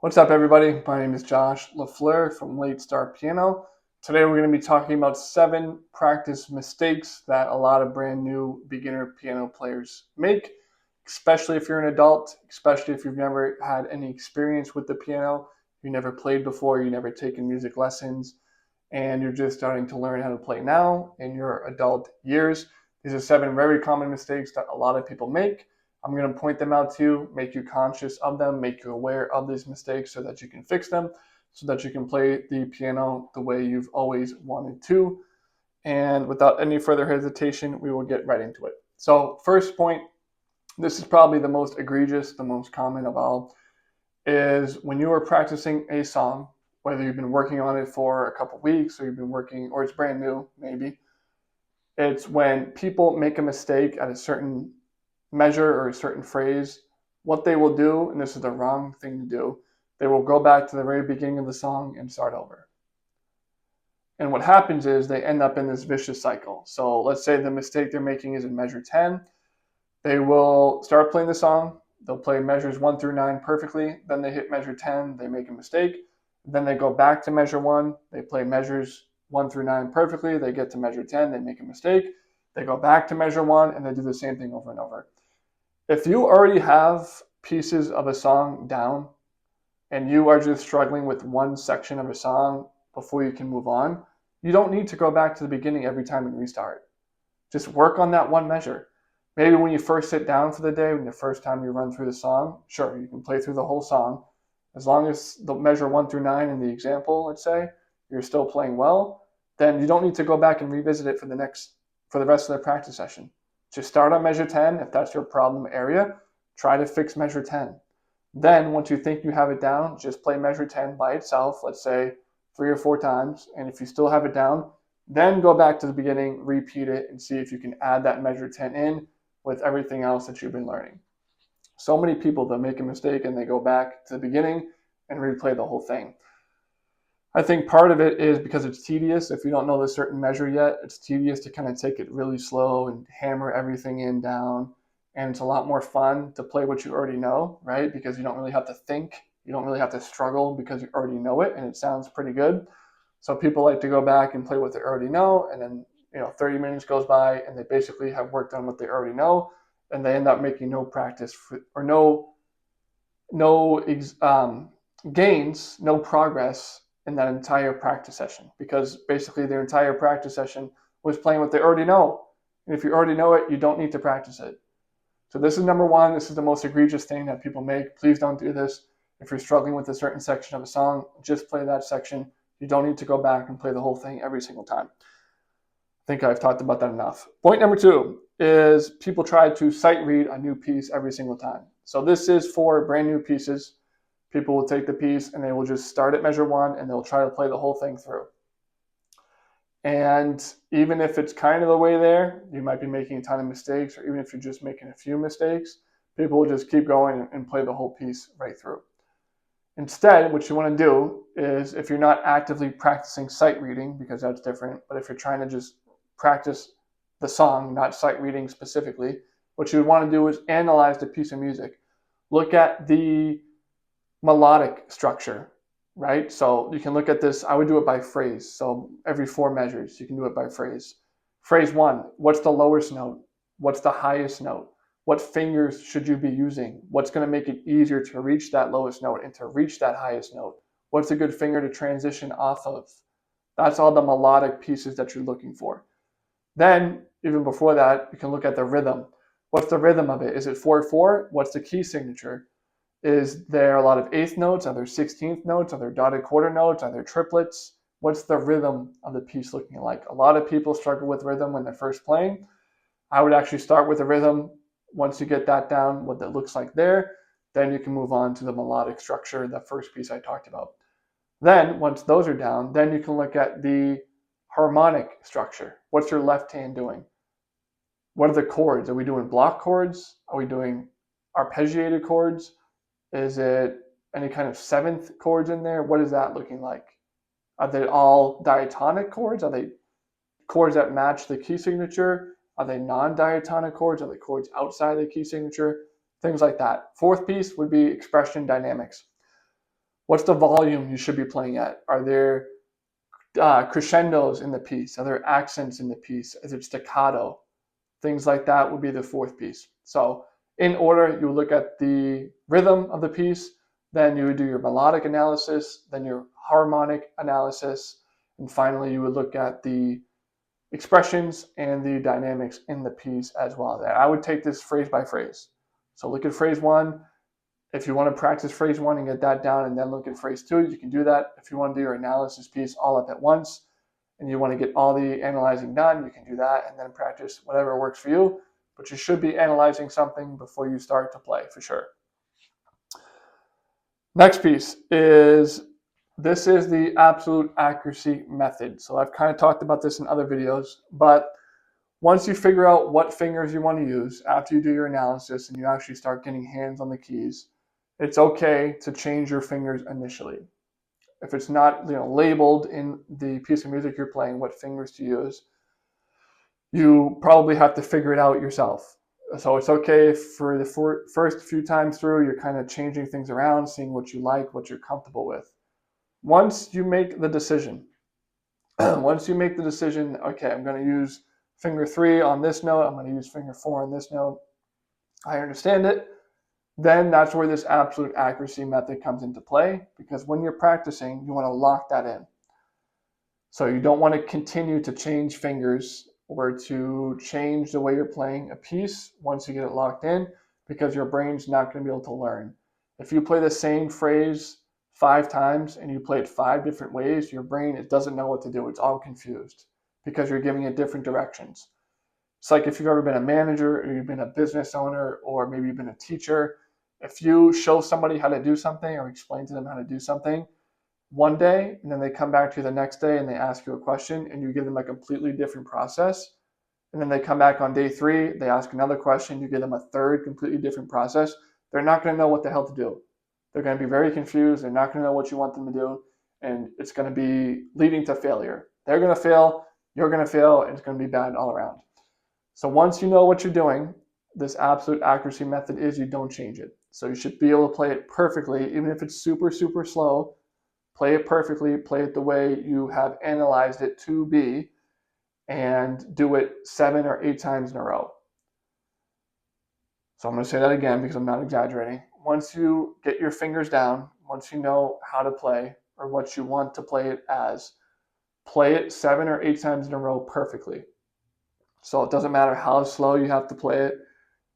What's up, everybody? My name is Josh LaFleur from Late Start Piano. Today, we're going to be talking about 7 practice mistakes that a lot of brand new beginner piano players make, especially if you're an adult, especially if you've never had any experience with the piano, you never played before, you never taken music lessons, and you're just starting to learn how to play now in your adult years. These are 7 very common mistakes that a lot of people make. I'm going to point them out to you, make you conscious of them, make you aware of these mistakes so that you can fix them, so that you can play the piano the way you've always wanted to. And without any further hesitation, we will get right into it. So, first point, this is probably the most egregious, the most common of all, is when you are practicing a song, whether you've been working on it for a couple weeks or you've been working, or it's brand new, maybe. It's when people make a mistake at a certain measure or a certain phrase, what they will do, and this is the wrong thing to do, they will go back to the very beginning of the song and start over. And what happens is they end up in this vicious cycle. So let's say the mistake they're making is in measure 10. They will start playing the song. They'll play measures 1 through 9 perfectly. Then they hit measure 10. They make a mistake. Then they go back to measure 1. They play measures 1 through 9 perfectly. They get to measure 10. They make a mistake. They go back to measure 1, and they do the same thing over and over. If you already have pieces of a song down and you are just struggling with one section of a song before you can move on, you don't need to go back to the beginning every time and restart. Just work on that one measure. Maybe when you first sit down for the day, when the first time you run through the song, sure, you can play through the whole song. As long as the measure 1 through 9 in the example, let's say, you're still playing well, then you don't need to go back and revisit it for the rest of the practice session. Just start on measure 10. If that's your problem area, try to fix measure 10. Then once you think you have it down, just play measure 10 by itself, let's say 3 or 4 times. And if you still have it down, then go back to the beginning, repeat it, and see if you can add that measure 10 in with everything else that you've been learning. So many people, they'll make a mistake and they go back to the beginning and replay the whole thing. I think part of it is because it's tedious. If you don't know the certain measure yet, it's tedious to kind of take it really slow and hammer everything in down. And it's a lot more fun to play what you already know, right? Because you don't really have to think. You don't really have to struggle because you already know it and it sounds pretty good. So people like to go back and play what they already know. And then, 30 minutes goes by and they basically have worked on what they already know. And they end up making no practice or no gains, no progress in that entire practice session, because basically their entire practice session was playing what they already know. And if you already know it, you don't need to practice it. So this is number 1. This is the most egregious thing that people make. Please don't do this. If you're struggling with a certain section of a song, just play that section. You don't need to go back and play the whole thing every single time. I think I've talked about that enough. Point number 2 is people try to sight read a new piece every single time. So this is for brand new pieces. People will take the piece and they will just start at measure 1 and they'll try to play the whole thing through. And even if it's kind of the way there, you might be making a ton of mistakes, or even if you're just making a few mistakes, people will just keep going and play the whole piece right through. Instead, what you want to do is, if you're not actively practicing sight reading, because that's different, but if you're trying to just practice the song, not sight reading specifically, what you would want to do is analyze the piece of music. Look at the melodic structure, right? So you can look at this. I would do it by phrase. So every 4 measures, you can do it by phrase. Phrase 1, what's the lowest note? What's the highest note? What fingers should you be using? What's going to make it easier to reach that lowest note and to reach that highest note? What's a good finger to transition off of? That's all the melodic pieces that you're looking for. Then, even before that, you can look at the rhythm. What's the rhythm of it? Is it 4/4? What's the key signature? Is there a lot of eighth notes? Are there 16th notes? Are there dotted quarter notes? Are there triplets? What's the rhythm of the piece looking like? A lot of people struggle with rhythm when they're first playing. I would actually start with the rhythm. Once you get that down, what that looks like there, then you can move on to the melodic structure, the first piece I talked about. Then, once those are down, then you can look at the harmonic structure. What's your left hand doing? What are the chords? Are we doing block chords? Are we doing arpeggiated chords? Is it any kind of 7th chords in there? What is that looking like? Are they all diatonic chords? Are they chords that match the key signature? Are they non-diatonic chords? Are they chords outside the key signature? Things like that. 4th piece would be expression dynamics. What's the volume you should be playing at? Are there crescendos in the piece? Are there accents in the piece? Is it staccato? Things like that would be the fourth piece. So in order, you would look at the rhythm of the piece, then you would do your melodic analysis, then your harmonic analysis, and finally you would look at the expressions and the dynamics in the piece as well. I would take this phrase by phrase. So look at phrase one. If you want to practice phrase one and get that down and then look at phrase two, you can do that. If you want to do your analysis piece all up at once and you want to get all the analyzing done, you can do that and then practice whatever works for you. But you should be analyzing something before you start to play for sure. Next piece is, this is the absolute accuracy method. So I've kind of talked about this in other videos, but once you figure out what fingers you want to use after you do your analysis and you actually start getting hands on the keys, it's okay to change your fingers initially. If it's not labeled in the piece of music you're playing what fingers to use, you probably have to figure it out yourself. So it's okay for the first few times through, you're kind of changing things around, seeing what you like, what you're comfortable with. Once you make the decision, okay, I'm going to use finger 3 on this note, I'm going to use finger 4 on this note, I understand it, then that's where this absolute accuracy method comes into play, because when you're practicing, you want to lock that in. So you don't want to continue to change fingers or to change the way you're playing a piece once you get it locked in, because your brain's not going to be able to learn. If you play the same phrase 5 times and you play it 5 different ways, your brain, it doesn't know what to do. It's all confused because you're giving it different directions. It's like if you've ever been a manager or you've been a business owner or maybe you've been a teacher, if you show somebody how to do something or explain to them how to do something one day, and then they come back to you the next day and they ask you a question and you give them a completely different process, and then they come back on day 3, they ask another question, you give them a third completely different process, they're not going to know what the hell to do. They're going to be very confused. They're not going to know what you want them to do, and it's going to be leading to failure. They're going to fail, you're going to fail, and it's going to be bad all around. So once you know what you're doing, this absolute accuracy method is you don't change it. So you should be able to play it perfectly, even if it's super, super slow. Play it perfectly, play it the way you have analyzed it to be, and do it 7 or 8 times in a row. So I'm going to say that again because I'm not exaggerating. Once you get your fingers down, once you know how to play or what you want to play it as, play it 7 or 8 times in a row perfectly. So it doesn't matter how slow you have to play it.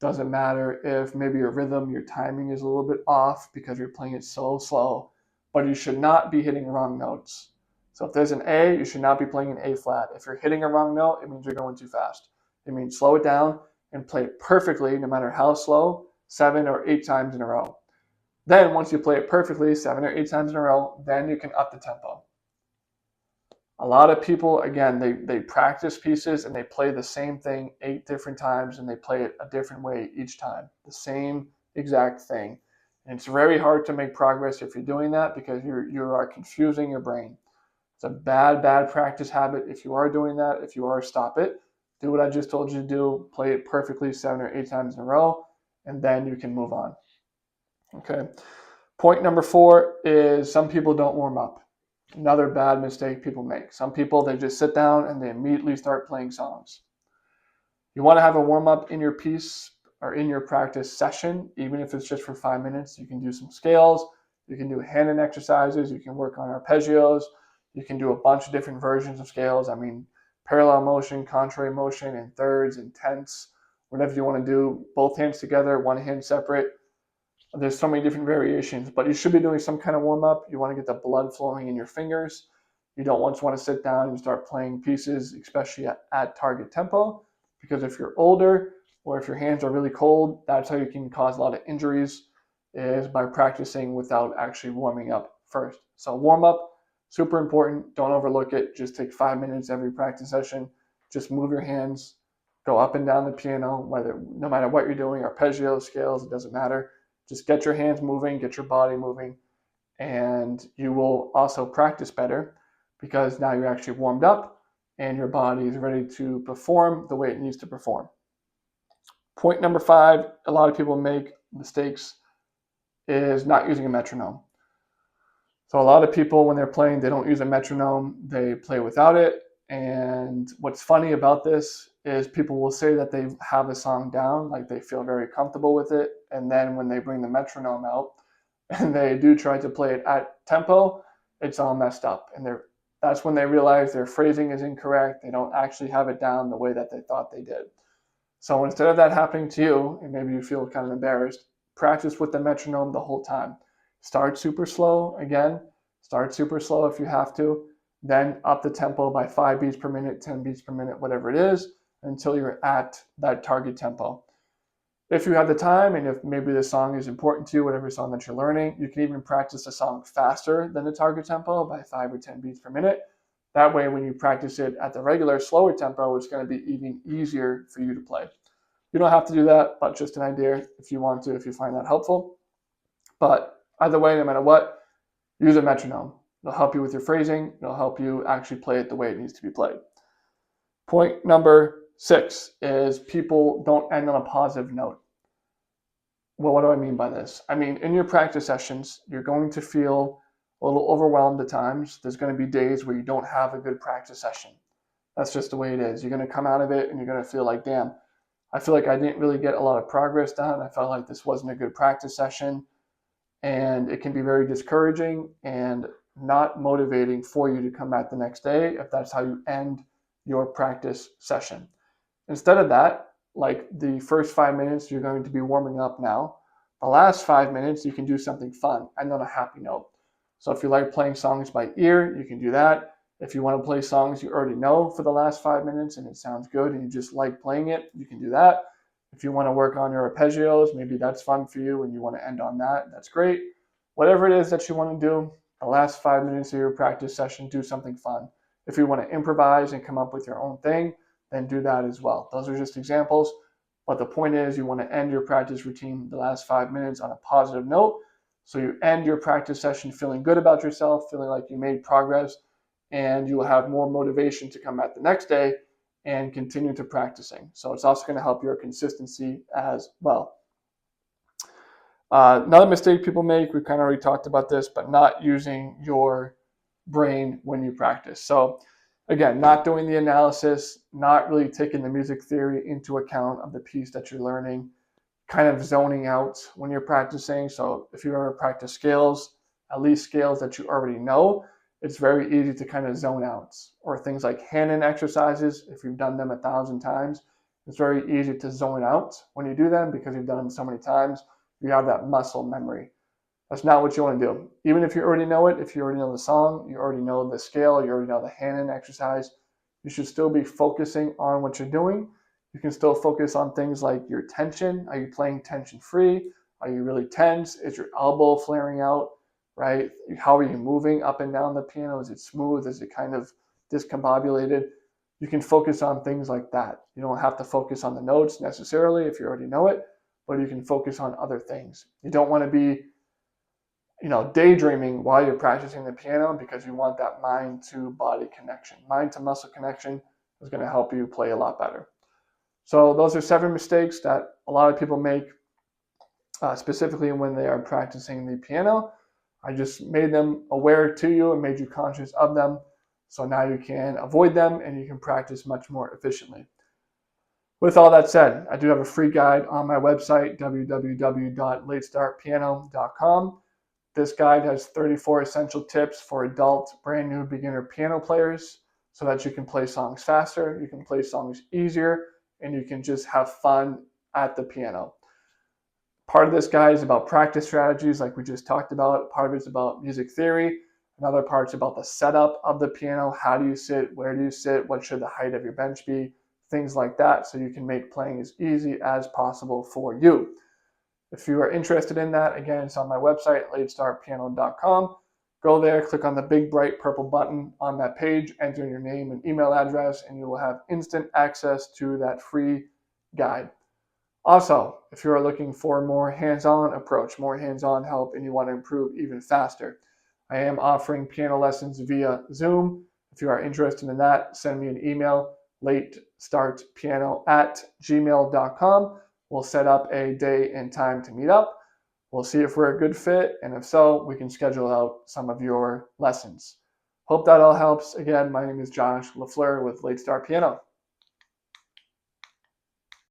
Doesn't matter if maybe your rhythm, your timing is a little bit off because you're playing it so slow, but you should not be hitting wrong notes. So if there's an A, you should not be playing an A flat. If you're hitting a wrong note, it means you're going too fast. It means slow it down and play it perfectly, no matter how slow, 7 or 8 times in a row. Then once you play it perfectly 7 or 8 times in a row, then you can up the tempo. A lot of people, again, they practice pieces and they play the same thing 8 different times and they play it a different way each time, the same exact thing. And it's very hard to make progress if you're doing that because you are confusing your brain. It's a bad practice habit. If you are doing that, if you are, stop it. Do what I just told you to do. Play it perfectly 7 or 8 times in a row, and then you can move on. Okay. Point number 4 is some people don't warm up. Another bad mistake people make. Some people, they just sit down and they immediately start playing songs. You want to have a warm-up in your piece or in your practice session, even if it's just for 5 minutes. You can do some scales. You can do hand-in exercises. You can work on arpeggios. You can do a bunch of different versions of scales. I mean, parallel motion, contrary motion, and thirds and tenths, whatever you want to do. Both hands together, one hand separate. There's so many different variations, but you should be doing some kind of warm-up. You want to get the blood flowing in your fingers. You don't want to sit down and start playing pieces, especially at target tempo, because if you're older or if your hands are really cold, that's how you can cause a lot of injuries, is by practicing without actually warming up first. So warm up, super important. Don't overlook it. Just take 5 minutes every practice session. Just move your hands, go up and down the piano, no matter what you're doing, arpeggios, scales, it doesn't matter. Just get your hands moving, get your body moving, and you will also practice better because now you're actually warmed up and your body is ready to perform the way it needs to perform. Point number 5, a lot of people make mistakes, is not using a metronome. So a lot of people, when they're playing, they don't use a metronome, they play without it. And what's funny about this is people will say that they have a song down, like they feel very comfortable with it. And then when they bring the metronome out and they do try to play it at tempo, it's all messed up. And that's when they realize their phrasing is incorrect. They don't actually have it down the way that they thought they did. So instead of that happening to you, and maybe you feel kind of embarrassed, practice with the metronome the whole time. Start super slow again. Start super slow if you have to. Then up the tempo by 5 beats per minute, 10 beats per minute, whatever it is, until you're at that target tempo. If you have the time, and if maybe the song is important to you, whatever song that you're learning, you can even practice the song faster than the target tempo by 5 or 10 beats per minute. That way, when you practice it at the regular, slower tempo, it's going to be even easier for you to play. You don't have to do that, but just an idea if you want to, if you find that helpful. But either way, no matter what, use a metronome. It'll help you with your phrasing. It'll help you actually play it the way it needs to be played. Point number 6 is people don't end on a positive note. Well, what do I mean by this? I mean, in your practice sessions, you're going to feel a little overwhelmed at times. There's going to be days where you don't have a good practice session. That's just the way it is. You're going to come out of it and you're going to feel like, damn, I feel like I didn't really get a lot of progress done. I felt like this wasn't a good practice session. And it can be very discouraging and not motivating for you to come back the next day if that's how you end your practice session. Instead of that, like the first 5 minutes, you're going to be warming up now. The last 5 minutes, you can do something fun and on a happy note. So if you like playing songs by ear, you can do that. If you want to play songs you already know for the last 5 minutes and it sounds good and you just like playing it, you can do that. If you want to work on your arpeggios, maybe that's fun for you and you want to end on that, that's great. Whatever it is that you want to do, the last 5 minutes of your practice session, do something fun. If you want to improvise and come up with your own thing, then do that as well. Those are just examples. But the point is you want to end your practice routine the last 5 minutes on a positive note. So you end your practice session feeling good about yourself, feeling like you made progress, and you will have more motivation to come back the next day and continue to practicing. So it's also going to help your consistency as well. Another mistake people make, we kind of already talked about this, but not using your brain when you practice. So again, not doing the analysis, not really taking the music theory into account of the piece that you're learning, kind of zoning out when you're practicing. So if you ever practice scales, at least scales that you already know, it's very easy to kind of zone out. Or things like hand-in exercises, if you've done them 1,000 times, it's very easy to zone out when you do them because you've done them so many times. You have that muscle memory. That's not what you want to do. Even if you already know it, if you already know the song, you already know the scale, you already know the hand-in exercise, you should still be focusing on what you're doing. You can still focus on things like your tension. Are you playing tension-free? Are you really tense? Is your elbow flaring out, right? How are you moving up and down the piano? Is it smooth? Is it kind of discombobulated? You can focus on things like that. You don't have to focus on the notes necessarily if you already know it, but you can focus on other things. You don't want to be daydreaming while you're practicing the piano because you want that mind to body connection. Mind to muscle connection is going to help you play a lot better. So those are 7 mistakes that a lot of people make, specifically when they are practicing the piano. I just made them aware to you and made you conscious of them. So now you can avoid them and you can practice much more efficiently. With all that said, I do have a free guide on my website, www.latestartpiano.com. This guide has 34 essential tips for adult, brand new beginner piano players so that you can play songs faster, you can play songs easier, and you can just have fun at the piano. Part of this guide is about practice strategies like we just talked about. Part of it is about music theory. Another part is about the setup of the piano. How do you sit? Where do you sit? What should the height of your bench be? Things like that, so you can make playing as easy as possible for you. If you are interested in that, again, it's on my website, latestartpiano.com. Go there, click on the big bright purple button on that page, enter your name and email address, and you will have instant access to that free guide. Also, if you are looking for a more hands-on approach, more hands-on help, and you want to improve even faster, I am offering piano lessons via Zoom. If you are interested in that, send me an email, latestartpiano@gmail.com. We'll set up a day and time to meet up. We'll see if we're a good fit, and if so, we can schedule out some of your lessons. Hope that all helps. Again, my name is Josh LaFleur with Late Star Piano.